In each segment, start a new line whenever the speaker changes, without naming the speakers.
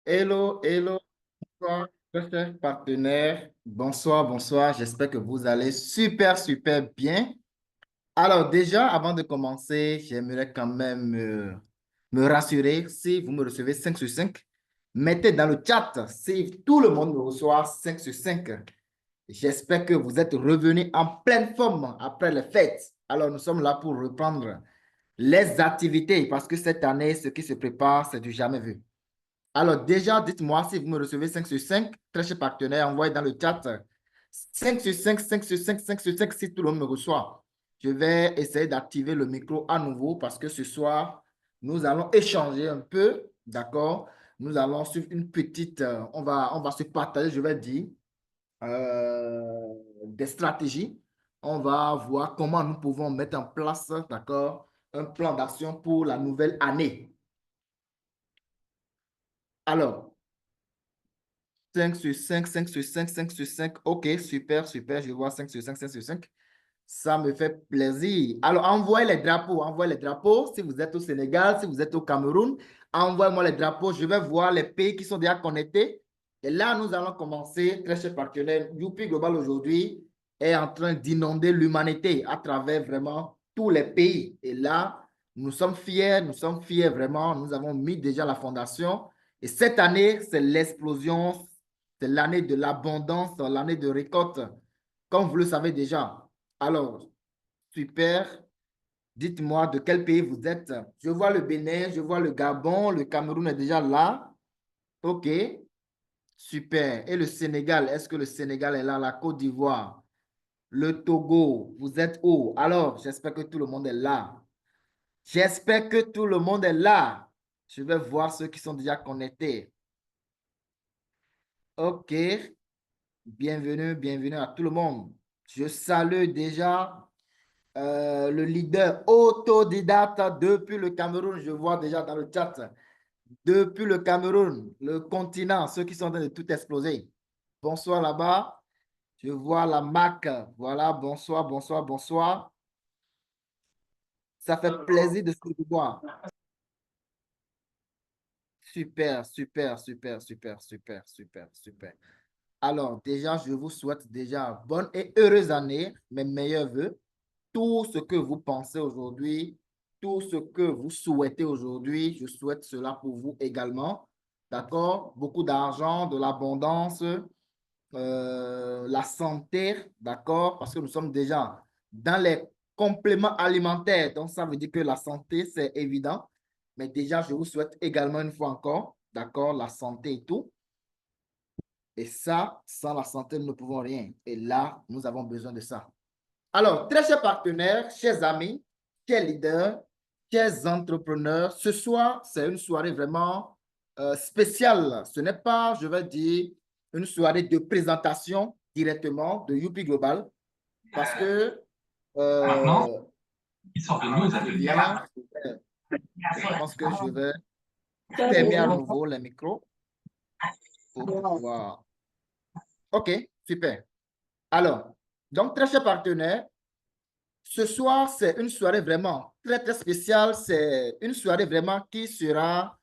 Hello, hello, bonsoir, très chers partenaires. Bonsoir, bonsoir. J'espère que vous allez super, super bien. Alors, déjà, avant de commencer, j'aimerais quand même me rassurer. Si vous me recevez 5 sur 5, mettez dans le chat si tout le monde me reçoit 5 sur 5. J'espère que vous êtes revenus en pleine forme après les fêtes. Alors, nous sommes là pour reprendre les activités parce que cette année, ce qui se prépare, c'est du jamais vu. Alors, déjà, dites-moi si vous me recevez 5 sur 5, très chers partenaires, envoyez dans le chat 5 sur 5, 5 sur 5, 5 sur 5 si tout le monde me reçoit. Je vais essayer d'activer le micro à nouveau parce que ce soir, nous allons échanger un peu, d'accord? Nous allons suivre une petite, on va se partager, je vais dire, des stratégies. On va voir comment nous pouvons mettre en place, d'accord, un plan d'action pour la nouvelle année. Alors, 5 sur 5, 5 sur 5, 5 sur 5. OK, super, super. Je vois 5 sur 5, 5 sur 5. Ça me fait plaisir. Alors, envoyez les drapeaux. Envoyez les drapeaux. Si vous êtes au Sénégal, si vous êtes au Cameroun, envoyez-moi les drapeaux. Je vais voir les pays qui sont déjà connectés. Et là, nous allons commencer. Très cher partenaire, Youpi Global aujourd'hui est en train d'inonder l'humanité à travers vraiment tous les pays. Et là, nous sommes fiers vraiment. Nous avons mis déjà la fondation. Et cette année, c'est l'explosion, c'est l'année de l'abondance, l'année de récolte, comme vous le savez déjà. Alors, super. Dites-moi de quel pays vous êtes. Je vois le Bénin, je vois le Gabon, le Cameroun est déjà là. OK, super. Et le Sénégal, est-ce que le Sénégal est là? La Côte d'Ivoire, le Togo, vous êtes où? Alors, j'espère que tout le monde est là. J'espère que tout le monde est là. Je vais voir ceux qui sont déjà connectés. OK. Bienvenue, bienvenue à tout le monde. Je salue déjà le leader autodidacte depuis le Cameroun. Je vois déjà dans le chat, depuis le Cameroun, le continent, ceux qui sont en train de tout exploser. Bonsoir là-bas. Je vois la Mac. Voilà, bonsoir, bonsoir, bonsoir. Ça fait plaisir de se voir. Super, super, super, super, super, super, super. Alors, déjà, je vous souhaite déjà bonne et heureuse année, mes meilleurs voeux. Tout ce que vous pensez aujourd'hui, tout ce que vous souhaitez aujourd'hui, je souhaite cela pour vous également. D'accord? Beaucoup d'argent, de l'abondance, la santé, d'accord? Parce que nous sommes déjà dans les compléments alimentaires. Donc, ça veut dire que la santé, c'est évident. Mais déjà, je vous souhaite également une fois encore, d'accord, la santé et tout. Et ça, sans la santé, nous ne pouvons rien. Et là, nous avons besoin de ça. Alors, très chers partenaires, chers amis, chers leaders, chers entrepreneurs, ce soir, c'est une soirée vraiment spéciale. Ce n'est pas, je vais dire, une soirée de présentation directement de Youpi Global parce que
Maintenant,
euh,
il sort de news
c'est
avec
bien. Je pense que je vais fermer à nouveau les micros pour pouvoir. OK, super. Alors, donc, très chers partenaires, ce soir, c'est une soirée vraiment très, très spéciale. C'est une soirée vraiment qui sera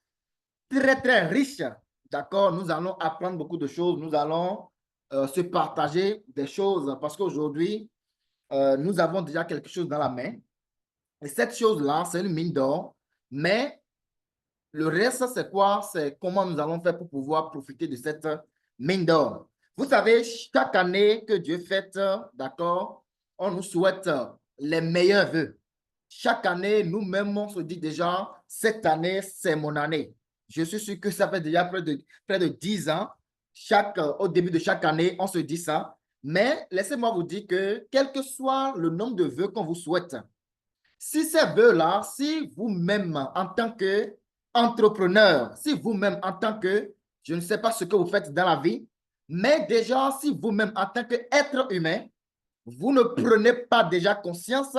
très, très riche. D'accord? Nous allons apprendre beaucoup de choses. Nous allons se partager des choses parce qu'aujourd'hui, nous avons déjà quelque chose dans la main. Et cette chose-là, c'est une mine d'or. Mais le reste, c'est quoi? C'est comment nous allons faire pour pouvoir profiter de cette mine d'or. Vous savez, chaque année que Dieu fête, d'accord, on nous souhaite les meilleurs vœux. Chaque année, nous-mêmes, on se dit déjà, cette année, c'est mon année. Je suis sûr que ça fait déjà près de 10 ans. Au début de chaque année, on se dit ça. Mais laissez-moi vous dire que quel que soit le nombre de vœux qu'on vous souhaite, si ces vœux-là, si vous-même en tant qu'entrepreneur, si vous-même en tant que, je ne sais pas ce que vous faites dans la vie, mais déjà, si vous-même en tant qu'être humain, vous ne prenez pas déjà conscience,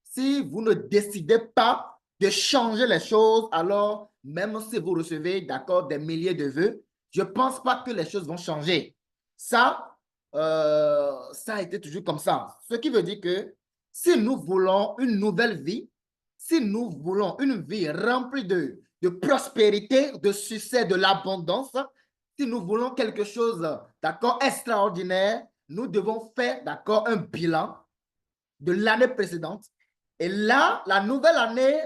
si vous ne décidez pas de changer les choses, alors même si vous recevez, d'accord, des milliers de vœux, je ne pense pas que les choses vont changer. Ça a été toujours comme ça. Ce qui veut dire que si nous voulons une nouvelle vie, si nous voulons une vie remplie de de prospérité, de succès, de l'abondance, si nous voulons quelque chose, d'accord, extraordinaire, nous devons faire, d'accord, un bilan de l'année précédente. Et là, la nouvelle année,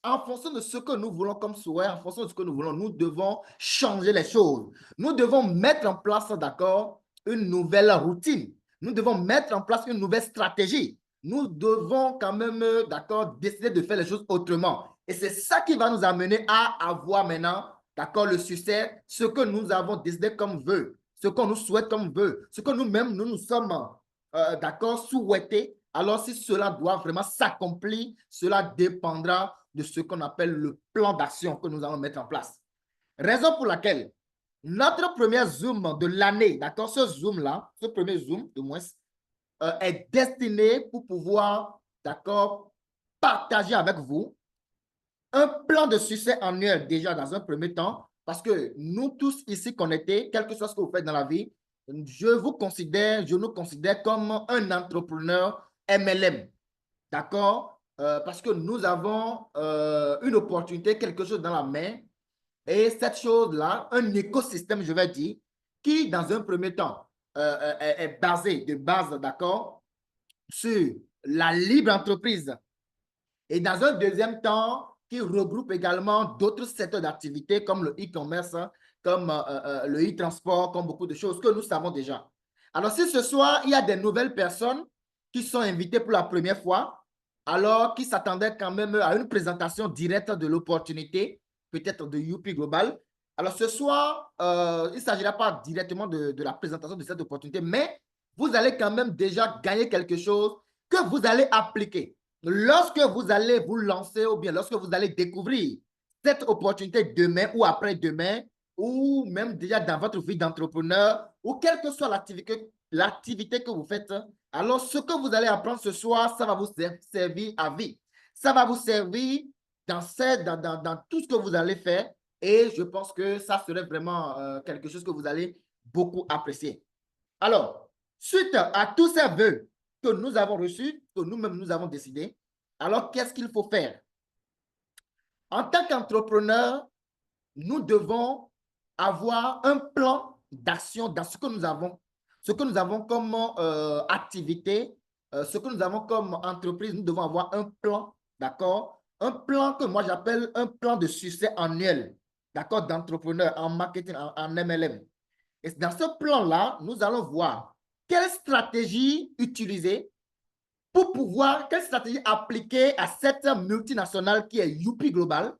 en fonction de ce que nous voulons comme souhait, en fonction de ce que nous voulons, nous devons changer les choses. Nous devons mettre en place, d'accord, une nouvelle routine. Nous devons mettre en place une nouvelle stratégie. Nous devons quand même, d'accord, décider de faire les choses autrement. Et c'est ça qui va nous amener à avoir maintenant, d'accord, le succès, ce que nous avons décidé comme vœu, ce qu'on nous souhaite comme vœu, ce que nous-mêmes, nous sommes, d'accord, souhaités. Alors, si cela doit vraiment s'accomplir, cela dépendra de ce qu'on appelle le plan d'action que nous allons mettre en place. Raison pour laquelle notre premier Zoom de l'année, d'accord, ce Zoom-là, ce premier Zoom, de moins, est destiné pour pouvoir, d'accord, partager avec vous un plan de succès annuel déjà dans un premier temps, parce que nous tous ici connectés, quel que soit ce que vous faites dans la vie, je nous considère comme un entrepreneur MLM, d'accord? Parce que nous avons une opportunité, quelque chose dans la main, et cette chose-là, un écosystème, je vais dire, qui, dans un premier temps, est basé de base, d'accord, sur la libre entreprise. Et dans un deuxième temps, qui regroupe également d'autres secteurs d'activité comme le e-commerce, comme le e-transport, comme beaucoup de choses que nous savons déjà. Alors, si ce soir, il y a des nouvelles personnes qui sont invitées pour la première fois, alors qui s'attendaient quand même à une présentation directe de l'opportunité, peut-être de Youpi Global. Alors, ce soir, il ne s'agira pas directement de la présentation de cette opportunité, mais vous allez quand même déjà gagner quelque chose que vous allez appliquer. Lorsque vous allez vous lancer ou bien lorsque vous allez découvrir cette opportunité demain ou après-demain, ou même déjà dans votre vie d'entrepreneur, ou quelle que soit l'activité que vous faites, alors ce que vous allez apprendre ce soir, ça va vous servir à vie. Ça va vous servir dans tout ce que vous allez faire et je pense que ça serait vraiment quelque chose que vous allez beaucoup apprécier. Alors, suite à tous ces vœux que nous avons reçus, que nous-mêmes nous avons décidé, alors qu'est-ce qu'il faut faire? En tant qu'entrepreneur, nous devons avoir un plan d'action dans ce que nous avons comme activité, ce que nous avons comme entreprise, nous devons avoir un plan, d'accord? Un plan que moi j'appelle un plan de succès annuel, d'accord, d'entrepreneur en marketing, en MLM. Et dans ce plan-là, nous allons voir quelle stratégie utiliser pour pouvoir, quelle stratégie appliquer à cette multinationale qui est Youpi Global,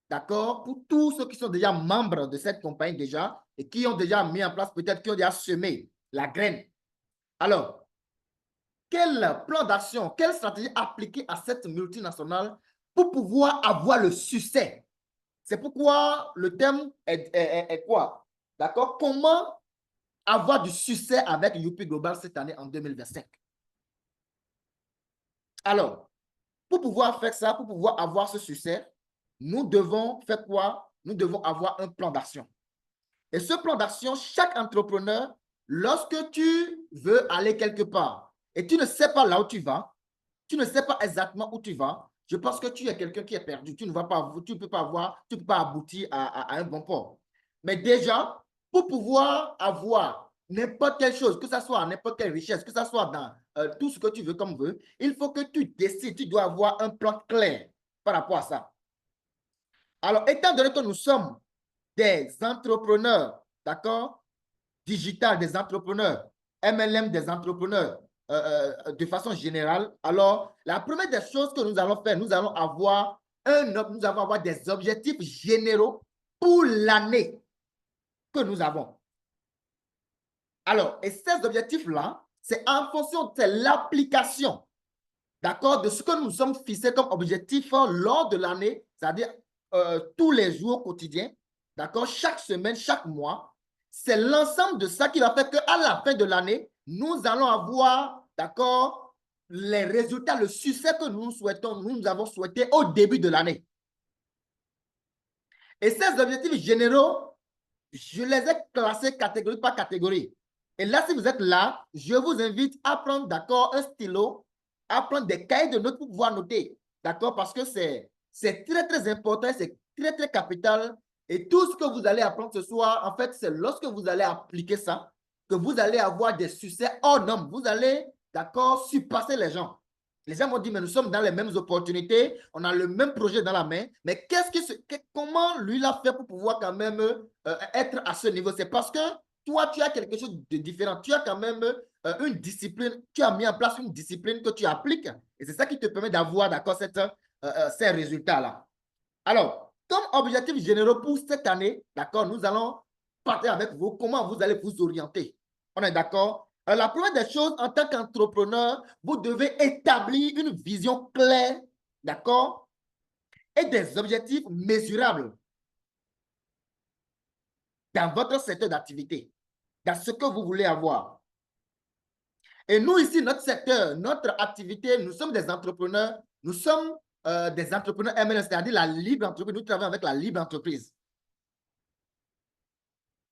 d'accord, pour tous ceux qui sont déjà membres de cette compagnie déjà et qui ont déjà mis en place, peut-être qui ont déjà semé la graine. Alors, quel plan d'action, quelle stratégie appliquer à cette multinationale pour pouvoir avoir le succès? C'est pourquoi le thème est quoi? D'accord? Comment avoir du succès avec Youpi Global cette année en 2025? Alors, pour pouvoir faire ça, pour pouvoir avoir ce succès, nous devons faire quoi? Nous devons avoir un plan d'action. Et ce plan d'action, chaque entrepreneur, lorsque tu veux aller quelque part et tu ne sais pas là où tu vas, tu ne sais pas exactement où tu vas, je pense que tu es quelqu'un qui est perdu. Tu ne vas pas, tu peux pas voir, tu peux pas aboutir à un bon port. Mais déjà, pour pouvoir avoir n'importe quelle chose, que ce soit n'importe quelle richesse, que ce soit dans tout ce que tu veux comme vœu, il faut que tu décides, tu dois avoir un plan clair par rapport à ça. Alors, étant donné que nous sommes des entrepreneurs, d'accord, digital, des entrepreneurs, MLM des entrepreneurs, de façon générale, alors la première des choses que nous allons faire, nous allons avoir des objectifs généraux pour l'année que nous avons. Alors, et ces objectifs-là, c'est en fonction de l'application, d'accord, de ce que nous sommes fixés comme objectif lors de l'année, c'est-à-dire tous les jours quotidiens, d'accord, chaque semaine, chaque mois. C'est l'ensemble de ça qui va faire qu'à la fin de l'année, nous allons avoir, d'accord, les résultats, le succès que nous souhaitons, nous avons souhaité au début de l'année. Et ces objectifs généraux, je les ai classés catégorie par catégorie. Et là, si vous êtes là, je vous invite à prendre, d'accord, un stylo, à prendre des cahiers de notes pour pouvoir noter, d'accord, parce que c'est très, très important, c'est très, très capital. Et tout ce que vous allez apprendre ce soir, en fait, c'est lorsque vous allez appliquer ça, que vous allez avoir des succès hors normes. Vous allez, d'accord, surpasser les gens. Les gens m'ont dit, mais nous sommes dans les mêmes opportunités, on a le même projet dans la main, mais comment lui l'a fait pour pouvoir quand même être à ce niveau? C'est parce que toi, tu as quelque chose de différent. Tu as quand même une discipline, tu as mis en place une discipline que tu appliques. Et c'est ça qui te permet d'avoir, d'accord, ces résultats-là. Alors, comme objectif généraux pour cette année, d'accord, nous allons partir avec vous comment vous allez vous orienter. On est d'accord? La première des choses, en tant qu'entrepreneur, vous devez établir une vision claire, d'accord, et des objectifs mesurables dans votre secteur d'activité, dans ce que vous voulez avoir. Et nous, ici, notre secteur, notre activité, nous sommes des entrepreneurs, nous sommes des entrepreneurs MLM, c'est-à-dire la libre entreprise. Nous travaillons avec la libre entreprise.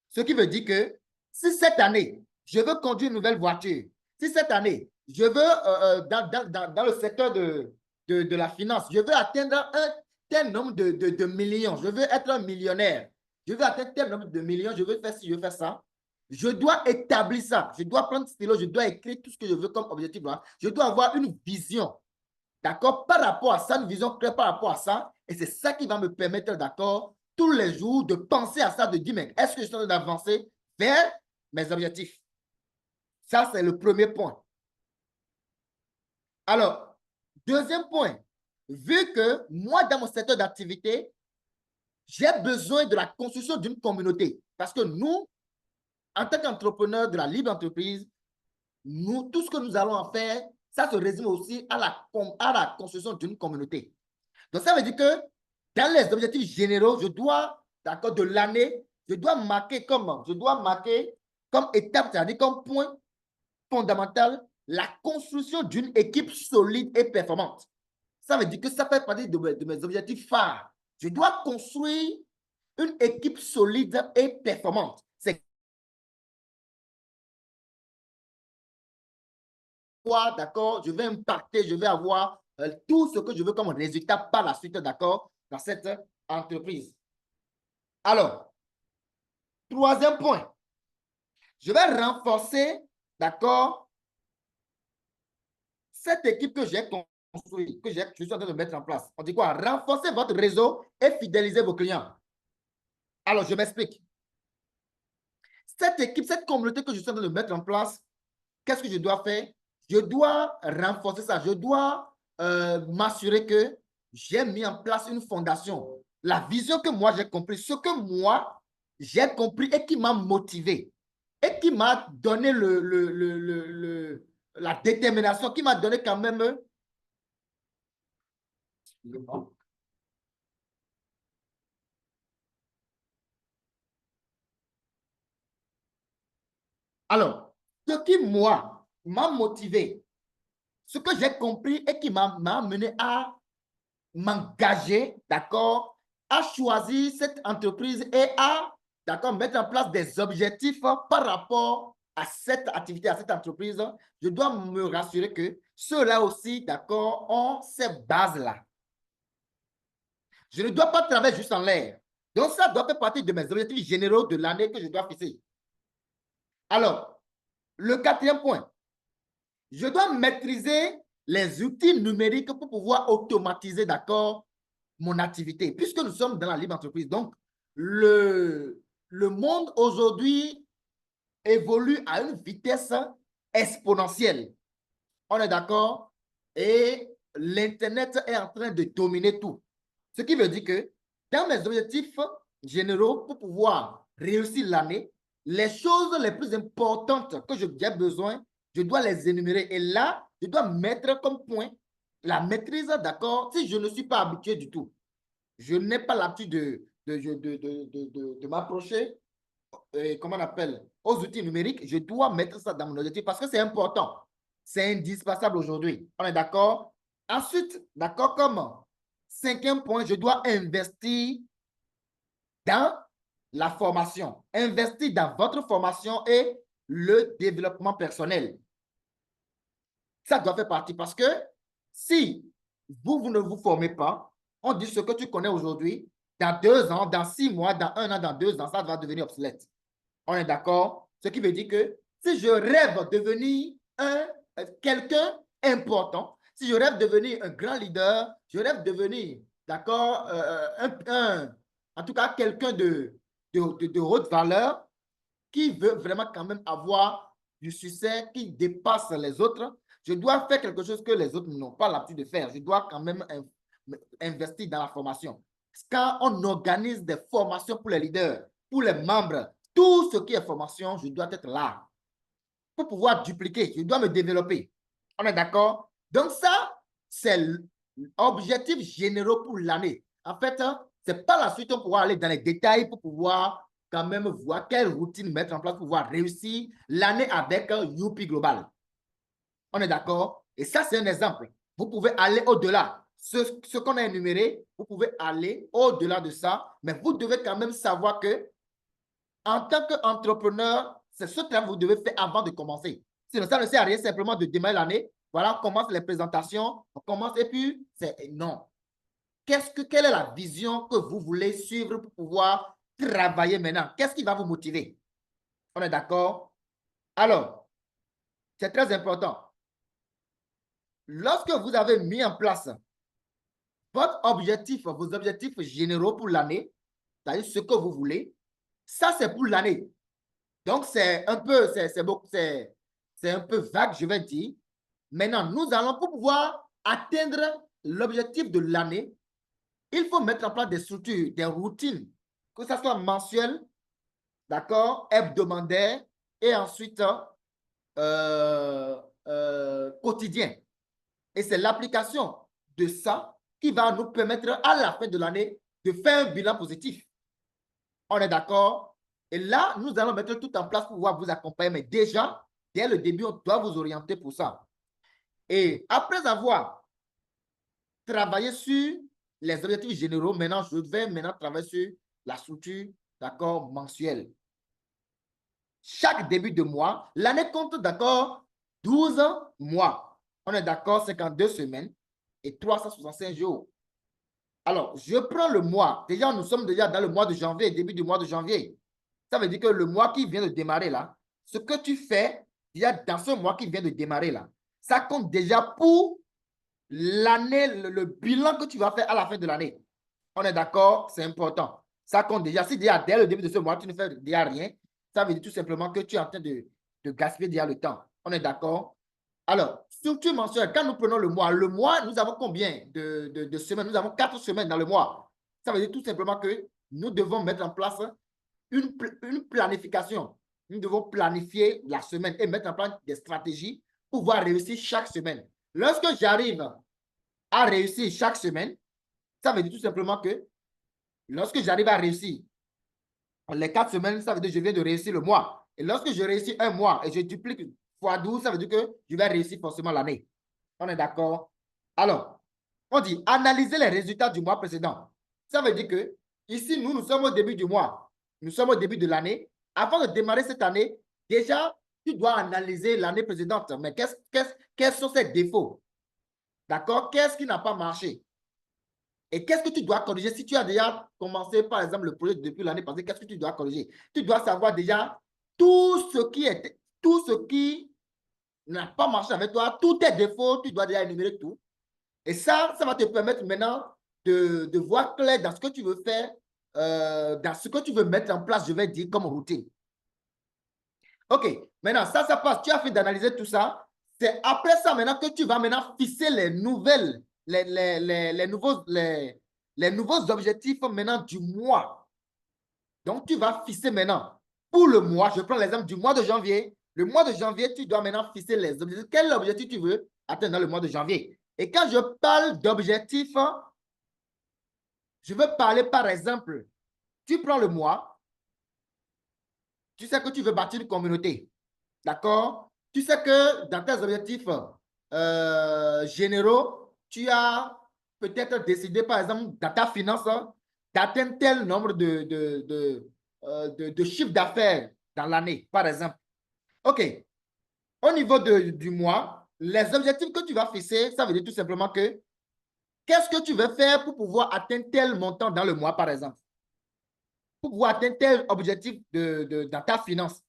Ce qui veut dire que si cette année, je veux conduire une nouvelle voiture, si cette année, je veux, dans le secteur de la finance, je veux atteindre un tel nombre de millions, je veux être un millionnaire, je veux atteindre tel nombre de millions, je veux faire ci, je veux faire ça, je dois établir ça, je dois prendre stylo, je dois écrire tout ce que je veux comme objectif, là. Je dois avoir une vision, d'accord, par rapport à ça, une vision claire par rapport à ça, et c'est ça qui va me permettre, d'accord, tous les jours de penser à ça, de dire, mais est-ce que je suis en train d'avancer vers mes objectifs? Ça, c'est le premier point. Alors, deuxième point, vu que moi, dans mon secteur d'activité, j'ai besoin de la construction d'une communauté. Parce que nous, en tant qu'entrepreneurs de la libre entreprise, nous, tout ce que nous allons en faire, ça se résume aussi à la construction d'une communauté. Donc, ça veut dire que dans les objectifs généraux, je dois, d'accord, de l'année, je dois marquer comme étape, c'est-à-dire comme point fondamental, la construction d'une équipe solide et performante. Ça veut dire que ça fait partie de mes objectifs phares. Je dois construire une équipe solide et performante. C'est quoi, d'accord, je vais impacter, je vais avoir tout ce que je veux comme résultat par la suite, d'accord, dans cette entreprise. Alors, troisième point, je vais renforcer, d'accord, cette équipe que j'ai construite, je suis en train de mettre en place. On dit quoi? Renforcer votre réseau et fidéliser vos clients. Alors, je m'explique. Cette équipe, cette communauté que je suis en train de mettre en place, qu'est-ce que je dois faire? Je dois renforcer ça. Je dois m'assurer que j'ai mis en place une fondation. La vision que moi j'ai compris, ce que moi j'ai compris et qui m'a motivé et qui m'a donné la détermination, qui m'a donné quand même. Alors, ce qui, moi, m'a motivé, ce que j'ai compris et qui m'a amené à m'engager, d'accord, à choisir cette entreprise et à, d'accord, mettre en place des objectifs par rapport à cette activité, à cette entreprise, je dois me rassurer que ceux-là aussi, d'accord, ont ces bases-là. Je ne dois pas travailler juste en l'air. Donc, ça doit faire partie de mes objectifs généraux de l'année que je dois fixer. Alors, le quatrième point, je dois maîtriser les outils numériques pour pouvoir automatiser, d'accord, mon activité, puisque nous sommes dans la libre entreprise. Donc, le monde aujourd'hui évolue à une vitesse exponentielle. On est d'accord? Et l'Internet est en train de dominer tout. Ce qui veut dire que dans mes objectifs généraux, pour pouvoir réussir l'année, les choses les plus importantes que j'ai besoin, je dois les énumérer. Et là, je dois mettre comme point la maîtrise, d'accord, si je ne suis pas habitué du tout. Je n'ai pas l'habitude de m'approcher, comment on appelle, aux outils numériques. Je dois mettre ça dans mon objectif parce que c'est important. C'est indispensable aujourd'hui. On est d'accord? Ensuite, d'accord, comment? Cinquième point, je dois investir dans la formation. Investir dans votre formation et le développement personnel. Ça doit faire partie parce que si vous ne vous formez pas, on dit ce que tu connais aujourd'hui, dans 2 ans, dans 6 mois, dans 1 an, dans 2 ans, ça va devenir obsolète. On est d'accord? Ce qui veut dire que si je rêve de devenir quelqu'un important, si je rêve de devenir un grand leader, je rêve de devenir, d'accord, en tout cas, quelqu'un de haute valeur qui veut vraiment quand même avoir du succès qui dépasse les autres, je dois faire quelque chose que les autres n'ont pas l'habitude de faire. Je dois quand même investir dans la formation. Quand on organise des formations pour les leaders, pour les membres, tout ce qui est formation, je dois être là. Pour pouvoir dupliquer, je dois me développer. On est d'accord? Donc ça, c'est l'objectif général pour l'année. En fait, ce n'est pas la suite pour pouvoir aller dans les détails pour pouvoir quand même voir quelle routine mettre en place pour pouvoir réussir l'année avec Youpi Global. On est d'accord? Et ça, c'est un exemple. Vous pouvez aller au-delà. Ce qu'on a énuméré, vous pouvez aller au-delà de ça, mais vous devez quand même savoir que en tant qu'entrepreneur, c'est ce que vous devez faire avant de commencer. Sinon, ça ne sert à rien simplement de démarrer l'année. Voilà, on commence les présentations, on commence et puis c'est non. Quelle est la vision que vous voulez suivre pour pouvoir travailler maintenant? Qu'est-ce qui va vous motiver? On est d'accord? Alors, c'est très important. Lorsque vous avez mis en place votre objectif, vos objectifs généraux pour l'année, c'est-à-dire ce que vous voulez, ça c'est pour l'année. Donc, c'est un peu, c'est un peu vague, je vais dire. Maintenant, nous allons, pour pouvoir atteindre l'objectif de l'année, il faut mettre en place des structures, des routines, que ce soit mensuel, d'accord, hebdomadaire, et ensuite quotidien. Et c'est l'application de ça qui va nous permettre à la fin de l'année de faire un bilan positif. On est d'accord? Et là, nous allons mettre tout en place pour pouvoir vous accompagner. Mais déjà, dès le début, on doit vous orienter pour ça. Et après avoir travaillé sur les objectifs généraux, maintenant, je vais maintenant travailler sur la structure, d'accord, mensuelle. Chaque début de mois, l'année compte, d'accord, 12 mois. On est d'accord, 52 semaines et 365 jours. Alors, je prends le mois. Déjà, nous sommes déjà dans le mois de janvier, début du mois de janvier. Ça veut dire que le mois qui vient de démarrer là, ce que tu fais déjà dans ce mois qui vient de démarrer là, ça compte déjà pour l'année, le bilan que tu vas faire à la fin de l'année. On est d'accord? C'est important. Ça compte déjà. Si déjà dès le début de ce mois, tu ne fais déjà rien, ça veut dire tout simplement que tu es en train de gaspiller déjà le temps. On est d'accord? Alors, structure mensuelle, quand nous prenons le mois, nous avons combien de semaines? Nous avons 4 semaines dans le mois. Ça veut dire tout simplement que nous devons mettre en place une planification. Nous devons planifier la semaine et mettre en place des stratégies pour pouvoir réussir chaque semaine. Lorsque j'arrive à réussir chaque semaine, ça veut dire tout simplement que lorsque j'arrive à réussir les 4 semaines, ça veut dire que je viens de réussir le mois. Et lorsque je réussis un mois et je duplique fois 12, ça veut dire que je vais réussir forcément l'année. On est d'accord? Alors, on dit analyser les résultats du mois précédent. Ça veut dire que ici, nous sommes au début du mois. Nous sommes au début de l'année. Avant de démarrer cette année, déjà, tu dois analyser l'année précédente. Mais quels sont ses défauts? D'accord? Qu'est-ce qui n'a pas marché? Et qu'est-ce que tu dois corriger? Si tu as déjà commencé, par exemple, le projet depuis l'année passée, qu'est-ce que tu dois corriger? Tu dois savoir déjà tout ce qui n'a pas marché avec toi, tous tes défauts, tu dois déjà énumérer tout. Et ça va te permettre maintenant de voir clair dans ce que tu veux faire, dans ce que tu veux mettre en place, je vais dire, comme routine. OK, maintenant, ça passe. Tu as fait d'analyser tout ça. C'est après ça maintenant que tu vas maintenant fixer les nouveaux objectifs maintenant du mois. Donc, tu vas fixer maintenant pour le mois. Je prends l'exemple du mois de janvier. Le mois de janvier, tu dois maintenant fixer les objectifs. Quel objectif tu veux atteindre dans le mois de janvier? Et quand je parle d'objectifs, je veux parler par exemple, tu prends le mois, tu sais que tu veux bâtir une communauté. D'accord? Tu sais que dans tes objectifs généraux, tu as peut-être décidé, par exemple, dans ta finance, d'atteindre tel nombre de chiffres d'affaires dans l'année, par exemple. OK. Au niveau du mois, les objectifs que tu vas fixer, ça veut dire tout simplement que qu'est-ce que tu veux faire pour pouvoir atteindre tel montant dans le mois, par exemple? pour pouvoir atteindre tel objectif dans ta finance?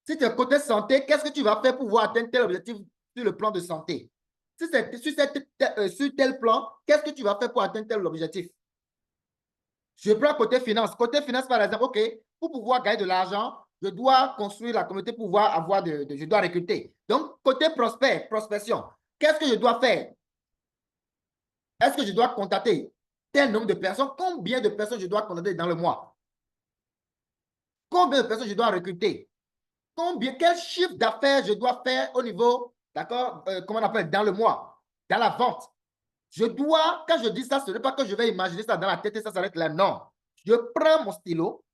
Si tu es côté santé, qu'est-ce que tu vas faire pour pouvoir atteindre tel objectif sur le plan de santé? Si c'est sur tel plan, qu'est-ce que tu vas faire pour atteindre tel objectif? Je prends côté finance. Côté finance, par exemple, OK, pour pouvoir gagner de l'argent, je dois construire la communauté pour pouvoir avoir je dois recruter. Donc, côté prospection, qu'est-ce que je dois faire? Est-ce que je dois contacter tel nombre de personnes? Combien de personnes je dois contacter dans le mois? Combien de personnes je dois recruter? Quel chiffre d'affaires je dois faire au niveau, d'accord, comment on appelle, dans le mois, dans la vente? Je dois, quand je dis ça, ce n'est pas que je vais imaginer ça dans la tête et ça s'arrête là. Non. Je prends mon stylo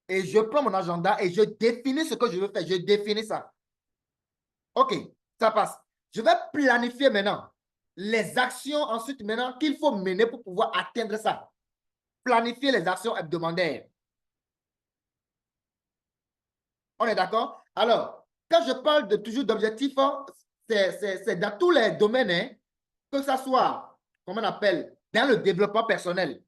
et je prends mon agenda et je définis ce que je veux faire. Je définis ça. OK, ça passe. Je vais planifier maintenant les actions ensuite maintenant qu'il faut mener pour pouvoir atteindre ça. Planifier les actions hebdomadaires. On est d'accord? Alors, quand je parle toujours d'objectifs, c'est dans tous les domaines, hein, que ce soit, comment on appelle, dans le développement personnel.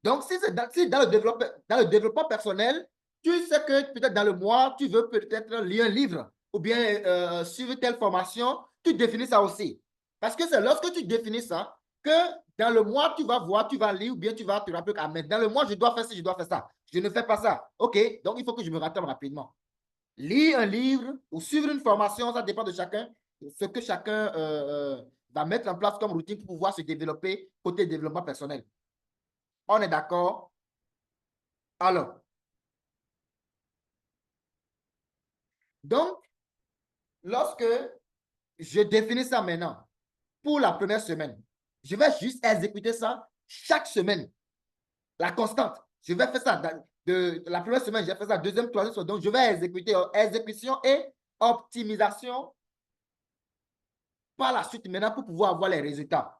Donc, si c'est dans le développement personnel, tu sais que peut-être dans le mois, tu veux peut-être lire un livre ou bien suivre telle formation, tu définis ça aussi. Parce que c'est lorsque tu définis ça que dans le mois, tu vas voir, tu vas lire ou bien tu vas te rappeler, ah, mais dans le mois, je dois faire ci, je dois faire ça. Je ne fais pas ça. OK, donc il faut que je me rattrape rapidement. Lire un livre ou suivre une formation, ça dépend de chacun, ce que chacun va mettre en place comme routine pour pouvoir se développer côté développement personnel. On est d'accord? Alors, donc, lorsque je définis ça maintenant pour la première semaine, je vais juste exécuter ça chaque semaine. La constante. Je vais faire ça de la première semaine, je vais faire ça deuxième, troisième semaine. Donc, je vais exécuter exécution et optimisation par la suite maintenant pour pouvoir avoir les résultats.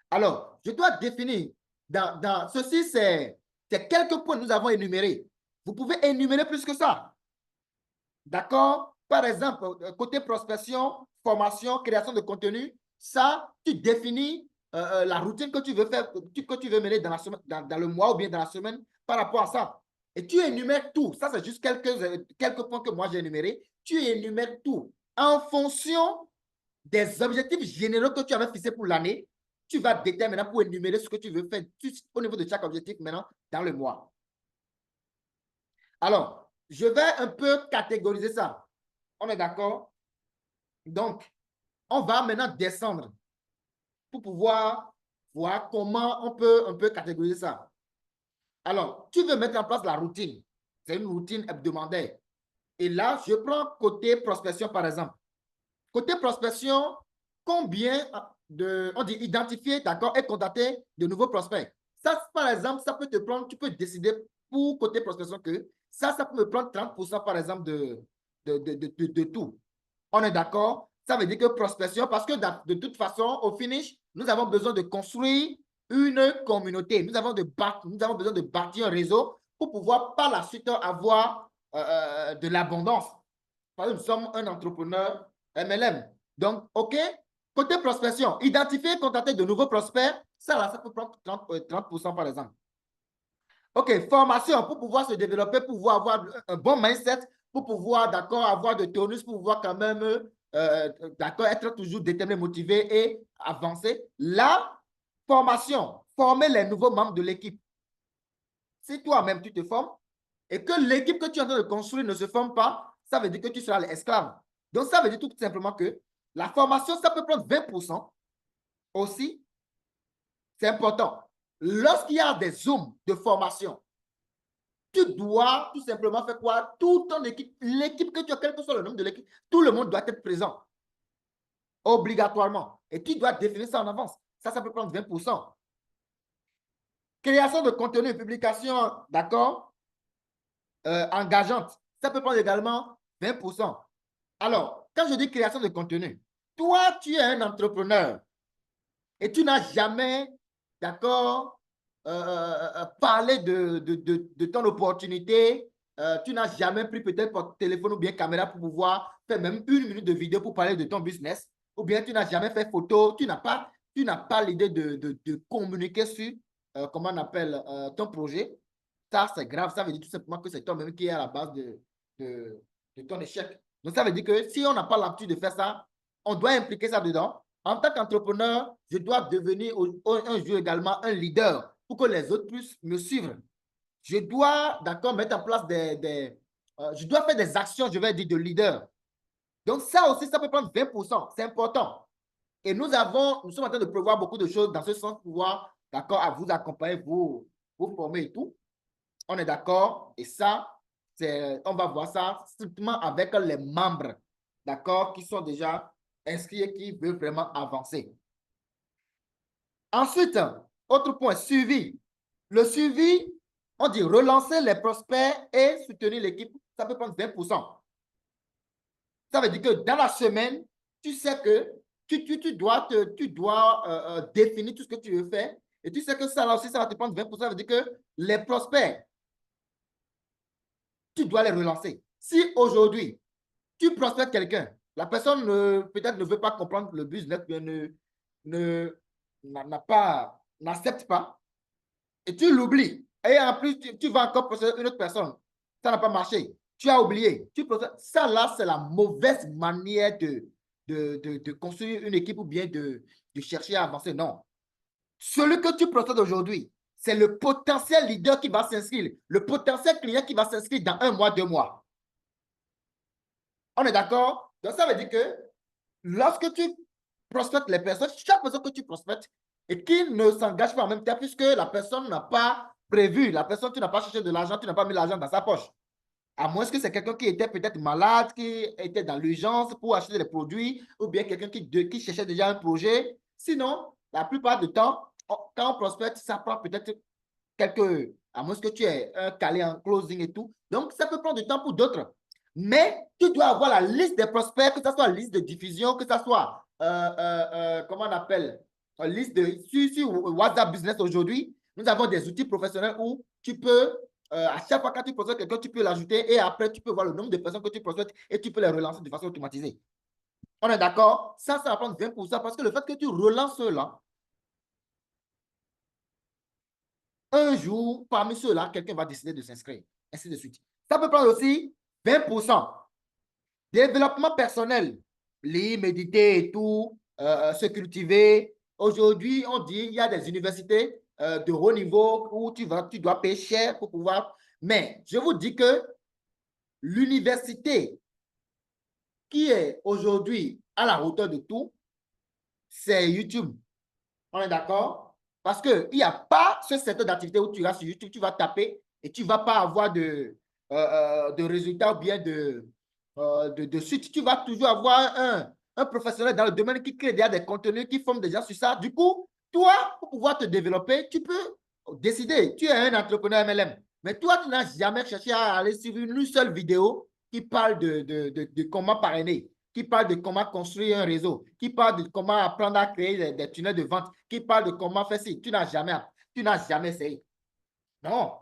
Alors, je dois définir dans ceci, c'est quelques points que nous avons énumérés. Vous pouvez énumérer plus que ça. D'accord? Par exemple, côté prospection, formation, création de contenu, ça, tu définis la routine que tu veux faire, que tu veux mener dans, la semaine, dans le mois ou bien dans la semaine par rapport à ça. Et tu énumères tout. Ça, c'est juste quelques points que moi j'ai énumérés. Tu énumères tout. En fonction des objectifs généraux que tu avais fixés pour l'année, tu vas déterminer pour énumérer ce que tu veux faire au niveau de chaque objectif maintenant dans le mois. Alors, je vais un peu catégoriser ça. On est d'accord? Donc, on va maintenant descendre pour pouvoir voir comment on peut un peu catégoriser ça. Alors, tu veux mettre en place la routine. C'est une routine hebdomadaire. Et là, je prends côté prospection, par exemple. Côté prospection, combien on dit identifier, d'accord, et contacter de nouveaux prospects. Ça, par exemple, ça peut te prendre, tu peux décider pour côté prospection que ça peut me prendre 30% par exemple de tout. On est d'accord? Ça veut dire que prospection, parce que de toute façon, au finish, nous avons besoin de construire une communauté. Nous avons besoin de bâtir un réseau pour pouvoir par la suite avoir de l'abondance. Parce que nous sommes un entrepreneur MLM. Donc, OK, côté prospection, identifier et contacter de nouveaux prospects, ça peut prendre 30% par exemple. OK, formation pour pouvoir se développer, pour pouvoir avoir un bon mindset, pour pouvoir, d'accord, avoir de tonus, pour pouvoir quand même, d'accord, être toujours déterminé, motivé et avancer. La formation, former les nouveaux membres de l'équipe. Si toi-même, tu te formes et que l'équipe que tu es en train de construire ne se forme pas, ça veut dire que tu seras l'esclave. Donc, ça veut dire tout simplement que la formation, ça peut prendre 20% aussi. C'est important. Lorsqu'il y a des Zooms de formation, tu dois tout simplement faire quoi? Toute ton équipe, l'équipe que tu as, quel que soit le nombre de l'équipe, tout le monde doit être présent. Obligatoirement. Et tu dois définir ça en avance. Ça peut prendre 20%. Création de contenu et publication, d'accord? Engageante. Ça peut prendre également 20%. Alors, quand je dis création de contenu, toi, tu es un entrepreneur et tu n'as jamais, d'accord, parlé de ton opportunité. Tu n'as jamais pris peut-être ton téléphone ou bien caméra pour pouvoir faire même 1 minute de vidéo pour parler de ton business. Ou bien tu n'as jamais fait photo. Tu n'as pas l'idée de communiquer sur comment on appelle, ton projet, ça, c'est grave. Ça veut dire tout simplement que c'est toi-même qui est à la base de ton échec. Donc, ça veut dire que si on n'a pas l'habitude de faire ça, on doit impliquer ça dedans. En tant qu'entrepreneur, je dois devenir un jour également un leader pour que les autres puissent me suivre. Je dois, d'accord, mettre en place je dois faire des actions, je vais dire, de leader. Donc, ça aussi, ça peut prendre 20%. C'est important. Et nous sommes en train de prévoir beaucoup de choses dans ce sens pour pouvoir, d'accord, à vous accompagner, vous former et tout. On est d'accord? Et ça, on va voir ça strictement avec les membres, d'accord, qui sont déjà inscrits et qui veulent vraiment avancer. Ensuite, autre point, suivi. Le suivi, on dit relancer les prospects et soutenir l'équipe, ça peut prendre 20%. Ça veut dire que dans la semaine, tu sais que tu dois définir tout ce que tu veux faire. Et tu sais que ça là aussi, ça va te prendre 20%. Ça veut dire que les prospects, tu dois les relancer. Si aujourd'hui, tu prospectes quelqu'un, la personne peut-être ne veut pas comprendre le business, n'accepte pas, et tu l'oublies. Et en plus, tu vas encore prospecter une autre personne. Ça n'a pas marché. Tu as oublié. Ça là, c'est la mauvaise manière de construire une équipe ou bien de chercher à avancer. Non. Celui que tu procèdes aujourd'hui, c'est le potentiel leader qui va s'inscrire, le potentiel client qui va s'inscrire dans 1 mois, 2 mois. On est d'accord? Donc, ça veut dire que lorsque tu prospectes les personnes, chaque personne que tu prospectes et qui ne s'engage pas en même temps, puisque la personne n'a pas prévu, la personne, tu n'as pas cherché de l'argent, tu n'as pas mis l'argent dans sa poche. À moins que c'est quelqu'un qui était peut-être malade, qui était dans l'urgence pour acheter des produits, ou bien quelqu'un qui cherchait déjà un projet. Sinon, la plupart du temps, quand on prospecte, ça prend peut-être quelques, à moins que tu aies un calé en closing et tout. Donc, ça peut prendre du temps pour d'autres. Mais tu dois avoir la liste des prospects, que ce soit la liste de diffusion, que ce soit, comment on appelle, une liste sur WhatsApp Business aujourd'hui. Nous avons des outils professionnels où tu peux, à chaque fois que tu prospectes quelqu'un, tu peux l'ajouter et après, tu peux voir le nombre de personnes que tu prospectes et tu peux les relancer de façon automatisée. On est d'accord? Ça va prendre 20% parce que le fait que tu relances ceux-là, un jour, parmi ceux-là, quelqu'un va décider de s'inscrire, ainsi de suite. Ça peut prendre aussi 20%. Développement personnel, lire, méditer et tout, se cultiver. Aujourd'hui, on dit il y a des universités de haut niveau où tu dois payer cher pour pouvoir. Mais je vous dis que l'université qui est aujourd'hui à la hauteur de tout, c'est YouTube. On est d'accord? Parce qu'il n'y a pas ce secteur d'activité où tu vas sur YouTube, tu vas taper et tu ne vas pas avoir de résultats ou bien de suite. Tu vas toujours avoir un professionnel dans le domaine qui crée déjà des contenus, qui forme déjà sur ça. Du coup, toi, pour pouvoir te développer, tu peux décider. Tu es un entrepreneur MLM. Mais toi, tu n'as jamais cherché à aller suivre une seule vidéo qui parle de comment parrainer, qui parle de comment construire un réseau, qui parle de comment apprendre à créer des tunnels de vente, qui parle de comment faire ci. Tu n'as jamais essayé. Non,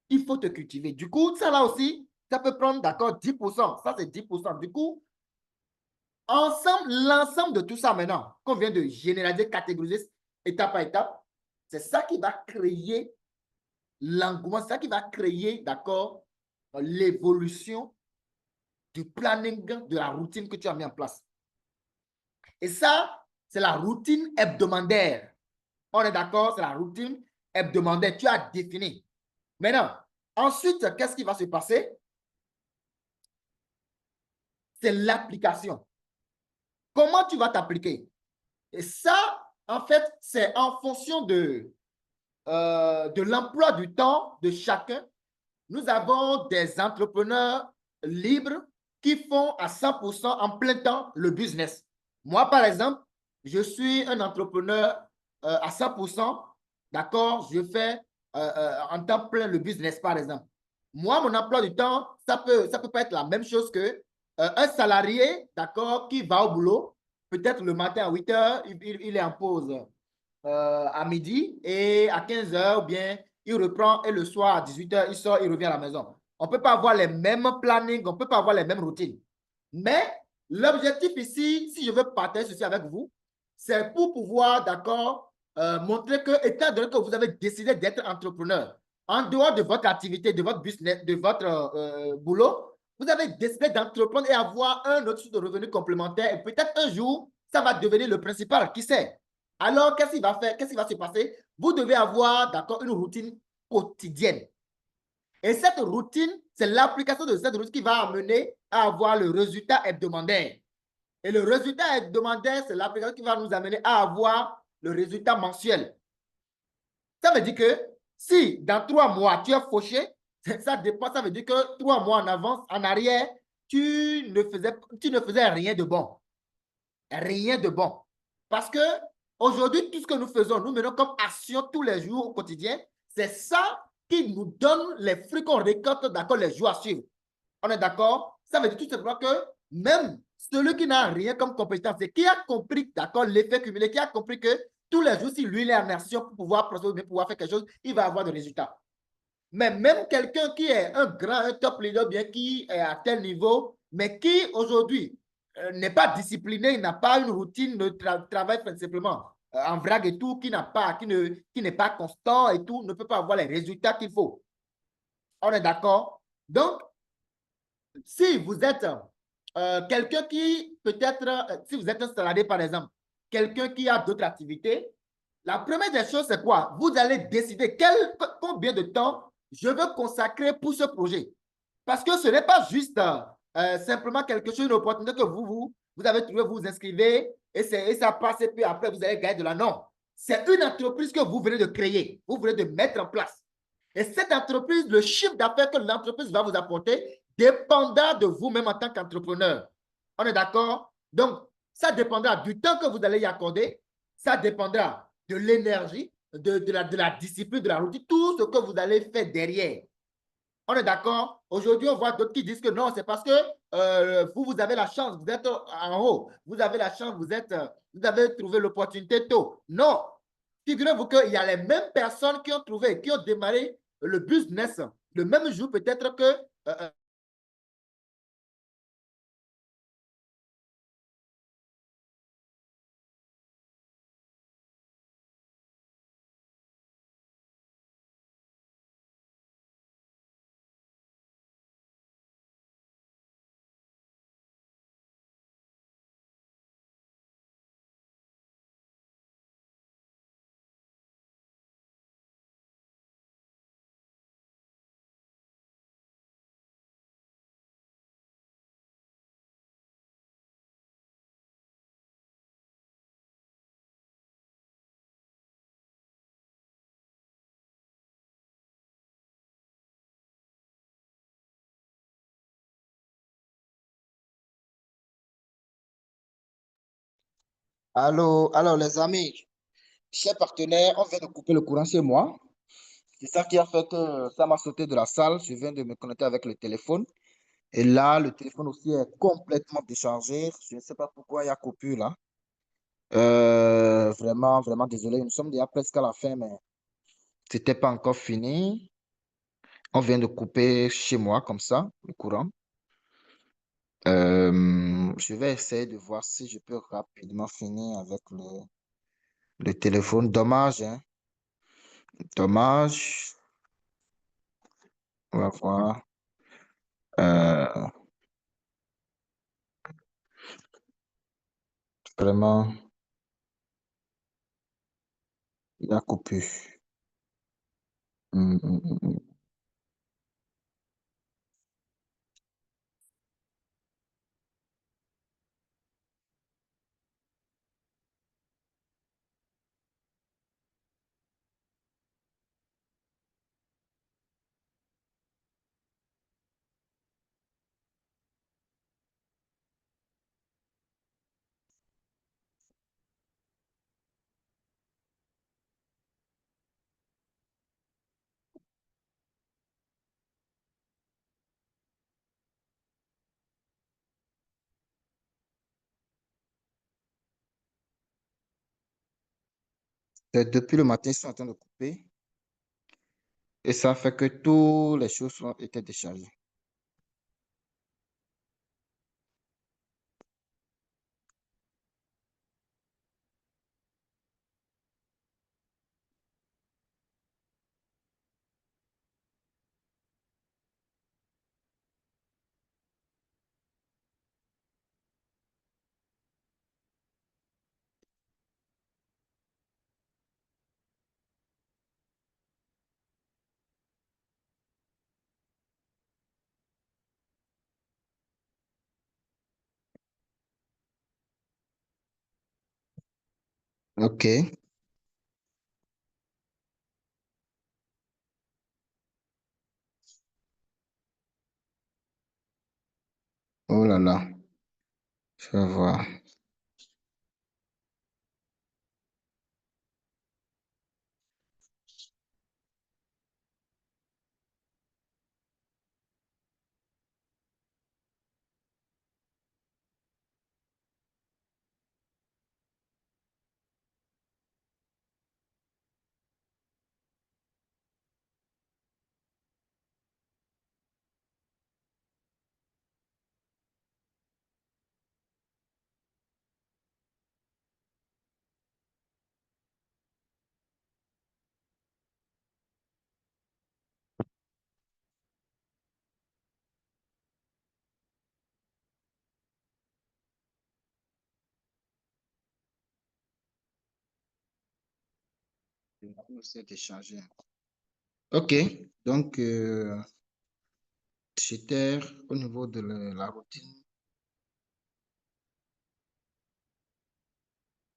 il faut te cultiver. Du coup, ça là aussi, ça peut prendre, d'accord, 10%. Ça, c'est 10%. Du coup, l'ensemble de tout ça maintenant, qu'on vient de généraliser, catégoriser étape par étape, c'est ça qui va créer l'engouement, c'est ça qui va créer, d'accord, l'évolution du planning, de la routine que tu as mis en place. Et ça, c'est la routine hebdomadaire. On est d'accord, c'est la routine hebdomadaire. Tu as défini. Maintenant, ensuite, qu'est-ce qui va se passer? C'est l'application. Comment tu vas t'appliquer? Et ça, en fait, c'est en fonction de l'emploi du temps de chacun. Nous avons des entrepreneurs libres qui font à 100% en plein temps le business. Moi, par exemple, je suis un entrepreneur à 100%, d'accord? Je fais en temps plein le business, par exemple. Moi, mon emploi du temps, ça peut pas être la même chose que un salarié, d'accord, qui va au boulot, peut-être le matin à 8 heures, il est en pause à midi et à 15 heures, ou bien il reprend et le soir à 18 heures, il sort, il revient à la maison. On ne peut pas avoir les mêmes plannings, on ne peut pas avoir les mêmes routines. Mais l'objectif ici, si je veux partager ceci avec vous, c'est pour pouvoir, d'accord, montrer que, étant donné que vous avez décidé d'être entrepreneur, en dehors de votre activité, de votre business, de votre boulot, vous avez décidé d'entreprendre et avoir un autre source de revenus complémentaire. Et peut-être un jour, ça va devenir le principal, qui sait? Alors, qu'est-ce qu'il va faire? Qu'est-ce qui va se passer? Vous devez avoir, d'accord, une routine quotidienne. Et cette routine, c'est l'application de cette routine qui va amener à avoir le résultat hebdomadaire. Et le résultat hebdomadaire, c'est l'application qui va nous amener à avoir le résultat mensuel. Ça veut dire que si dans 3 mois, tu es fauché, ça dépend, ça veut dire que 3 mois en avance, en arrière, tu ne faisais rien de bon. Rien de bon. Parce que aujourd'hui, tout ce que nous faisons, nous menons comme action tous les jours au quotidien, c'est ça qui nous donne les fruits qu'on récolte, d'accord, les jours à suivre. On est d'accord? Ça veut dire tout simplement que même celui qui n'a rien comme compétence et qui a compris, d'accord, l'effet cumulé, qui a compris que tous les jours, si lui, il est en action pour pouvoir prospérer, pour pouvoir faire quelque chose, il va avoir des résultats. Mais même quelqu'un qui est un grand, un top leader, bien qui est à tel niveau, mais qui aujourd'hui n'est pas discipliné, il n'a pas une routine de travail simplement en vrague et tout, qui n'est pas constant et tout, ne peut pas avoir les résultats qu'il faut. On est d'accord? Donc, si vous êtes quelqu'un qui peut-être, si vous êtes un salarié par exemple, quelqu'un qui a d'autres activités, la première des choses, c'est quoi? Vous allez décider combien de temps je veux consacrer pour ce projet. Parce que ce n'est pas juste simplement quelque chose, une opportunité que vous avez trouvé, vous vous inscrivez et ça passe et puis après vous allez gagner de la non. C'est une entreprise que vous venez de créer, vous venez de mettre en place. Et cette entreprise, le chiffre d'affaires que l'entreprise va vous apporter dépendra de vous-même en tant qu'entrepreneur. On est d'accord? Donc, ça dépendra du temps que vous allez y accorder, ça dépendra de l'énergie, de la discipline, de la routine, tout ce que vous allez faire derrière. On est d'accord? Aujourd'hui, on voit d'autres qui disent que non, c'est parce que vous avez la chance, vous êtes en haut, vous avez la chance, vous avez trouvé l'opportunité tôt. Non. Figurez-vous qu'il y a les mêmes personnes qui ont trouvé, qui ont démarré le business le même jour, peut-être que allô, alors les amis, chers partenaires, on vient de couper le courant chez moi. C'est ça qui a fait que ça m'a sauté de la salle. Je viens de me connecter avec le téléphone. Et là, le téléphone aussi est complètement déchargé. Je ne sais pas pourquoi il y a coupure là. Vraiment, vraiment désolé. Nous sommes déjà presque à la fin, mais c'était pas encore fini. On vient de couper chez moi comme ça, le courant. Je vais essayer de voir si je peux rapidement finir avec le téléphone. Dommage, hein? Dommage. On va voir. Euh, vraiment, il a coupé. Hum, hum, hum, hum. C'est depuis le matin, ils sont en train de couper. Et ça fait que toutes les choses ont été déchargées. OK. Oh là là. Je vais voir. C'est échangé. OK. Donc, j'étais au niveau de la routine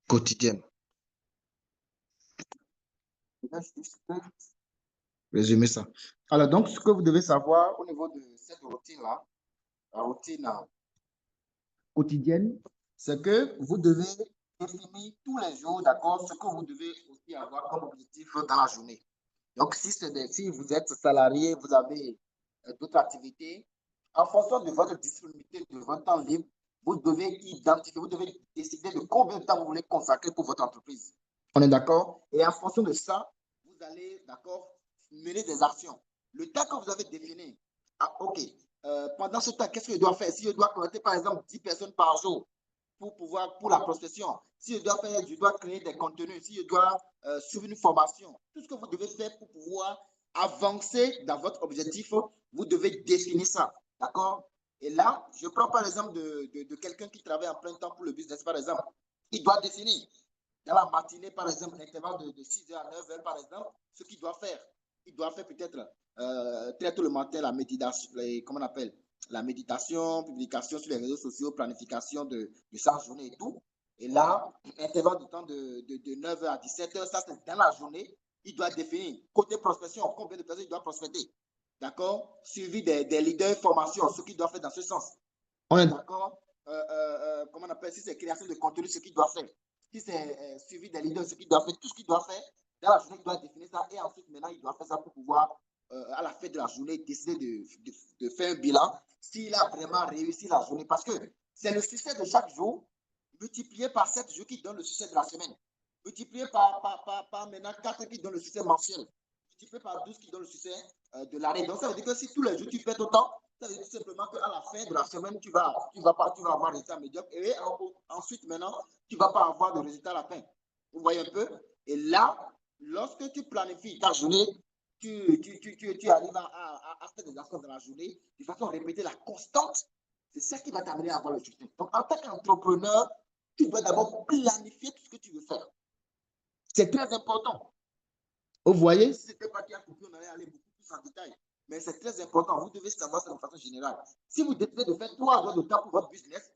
quotidienne. Résumer ça. Alors, donc, ce que vous devez savoir au niveau de cette routine-là, la routine quotidienne, c'est que vous devez définir tous les jours, d'accord, ce que vous devez aussi avoir comme objectif dans la journée. Donc, si vous êtes salarié, vous avez d'autres activités, en fonction de votre disponibilité, de votre temps libre, vous devez identifier, vous devez décider de combien de temps vous voulez consacrer pour votre entreprise. On est d'accord? Et en fonction de ça, vous allez, d'accord, mener des actions. Le temps que vous avez défini, ah, OK, pendant ce temps, qu'est-ce que je dois faire? Si je dois contacter, par exemple, 10 personnes par jour pour la prospection, si je dois créer des contenus, si je dois suivre une formation, tout ce que vous devez faire pour pouvoir avancer dans votre objectif, vous devez définir ça. D'accord? Et là, je prends par exemple de quelqu'un qui travaille en plein temps pour le business, par exemple. Il doit définir dans la matinée, par exemple, l'intervalle de 6h à 9h, par exemple, ce qu'il doit faire. Il doit faire peut-être très tôt le matin la méditation, comment on appelle, la méditation, publication sur les réseaux sociaux, planification de sa journée et tout. Et là, intervalle de temps de 9h à 17h, ça c'est dans la journée. Il doit définir côté prospection, combien de personnes il doit prospecter. D'accord? Suivi des leaders formation, ce qu'il doit faire dans ce sens. On est d'accord? Comment on appelle, si c'est création de contenu, ce qu'il doit faire. Si c'est suivi des leaders, ce qu'il doit faire, tout ce qu'il doit faire, dans la journée, il doit définir ça et ensuite, maintenant, il doit faire ça pour pouvoir, à la fin de la journée, décider de faire un bilan s'il a vraiment réussi la journée. Parce que c'est le succès de chaque jour multiplié par 7 jours qui donne le succès de la semaine, multiplié par maintenant 4 qui donne le succès mensuel, multiplié par 12 qui donne le succès de l'année. Donc, ça veut dire que si tous les jours tu fais autant, ça veut dire simplement qu'à la fin de la semaine, tu vas avoir un résultat médiocre. Et ensuite, maintenant, tu ne vas pas avoir de résultat à la fin. Vous voyez un peu? Et là, lorsque tu planifies ta journée, tu arrives à faire des actions dans la journée de façon répétée, la constante. C'est ça qui va t'amener à avoir le succès. Donc, en tant qu'entrepreneur, tu dois d'abord planifier tout ce que tu veux faire. C'est très important. Vous voyez, si ce n'était pas qui a compris, on allait aller beaucoup plus en détail. Mais c'est très important. Vous devez savoir ça de façon générale. Si vous décidez de faire 3 heures de temps pour votre business,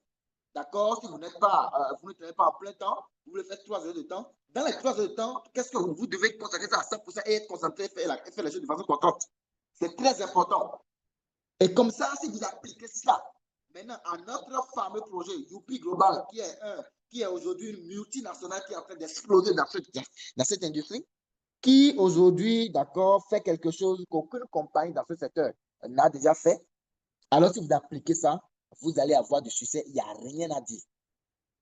d'accord, si vous ne travaillez pas en plein temps, vous voulez faire 3 heures de temps. Dans les 3 heures de temps, qu'est-ce que vous devez consacrer ça à 100% et être concentré et faire les choses de façon constante. C'est très important. Et comme ça, si vous appliquez ça, maintenant, à notre fameux projet Youpi Global, qui est aujourd'hui une multinationale qui est en train d'exploser dans cette industrie, qui aujourd'hui, d'accord, fait quelque chose qu'aucune compagnie dans ce secteur n'a déjà fait. Alors, si vous appliquez ça, vous allez avoir du succès. Il n'y a rien à dire.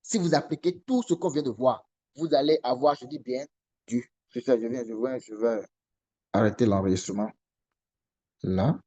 Si vous appliquez tout ce qu'on vient de voir, vous allez avoir, je dis bien, du succès. Je vais arrêter l'enregistrement là.